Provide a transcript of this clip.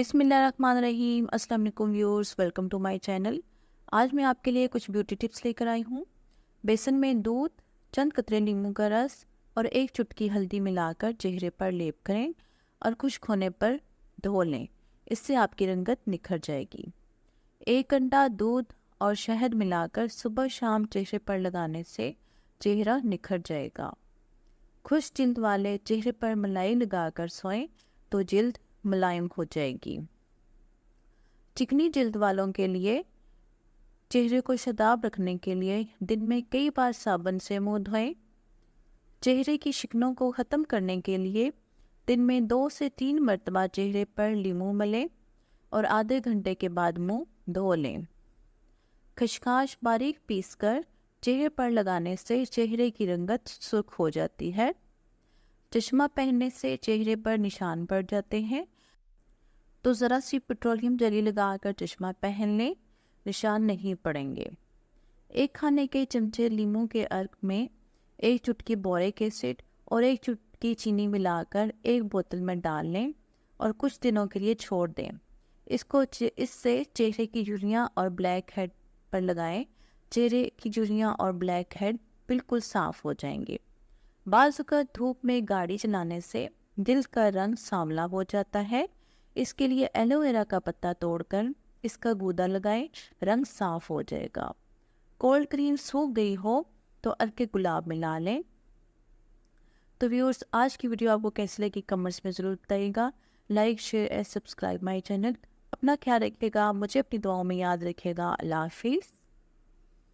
बिस्मिल्लाहिर्रहमानिर्रहीम। अस्सलाम वालेकुम viewers, welcome to my channel. आज मैं आपके लिए कुछ ब्यूटी टिप्स लेकर आई हूँ। बेसन में दूध, चंद कतरे नींबू का रस और एक चुटकी हल्दी मिलाकर चेहरे पर लेप करें और खुश्क होने पर धो लें। इससे आपकी रंगत निखर जाएगी। 1 घंटा दूध और शहद मिलाकर सुबह शाम चेहरे पर लगाने से चेहरा निखर जाएगा। खुश्क जिल्द वाले चेहरे पर मलाई लगाकर सोएं तो जिल्द मुलायम हो जाएगी। चिकनी जिल्द वालों के लिए चेहरे को शादाब रखने के लिए दिन में कई बार साबुन से मुंह धोएं। चेहरे की शिकनों को ख़त्म करने के लिए दिन में 2 से 3 मरतबा चेहरे पर लीमू मलें और आधे घंटे के बाद मुंह धो लें। खसखस बारीक पीसकर चेहरे पर लगाने से चेहरे की रंगत सुर्ख हो जाती है। चश्मा पहनने से चेहरे पर निशान पड़ जाते हैं, तो ज़रा सी पेट्रोलियम जेली लगाकर चश्मा पहन लें, निशान नहीं पड़ेंगे। 1 खाने के चमचे लीमू के अर्क में 1 चुटकी बोरिक एसिड और 1 चुटकी चीनी मिलाकर 1 बोतल में डाल लें और कुछ दिनों के लिए छोड़ दें। इससे चेहरे की झुर्रियाँ और ब्लैक हेड पर लगाएं। चेहरे की झुर्रियाँ और ब्लैक हेड बिल्कुल साफ़ हो जाएंगे। बाज़ वक़्त धूप में गाड़ी चलाने से दिल का रंग सांवला हो जाता है। इसके लिए एलोवेरा का पत्ता तोड़कर इसका गूदा लगाएं, रंग साफ हो जाएगा। कोल्ड क्रीम सूख गई हो तो अर्के गुलाब मिला लें। तो व्यूअर्स, आज की वीडियो आपको कैसी लगी कमेंट्स में ज़रूर बताइएगा। Like, share and subscribe my channel. अपना ख्याल रखिएगा, मुझे अपनी दुआओं में याद रखिएगा। अल्लाह हाफिज़।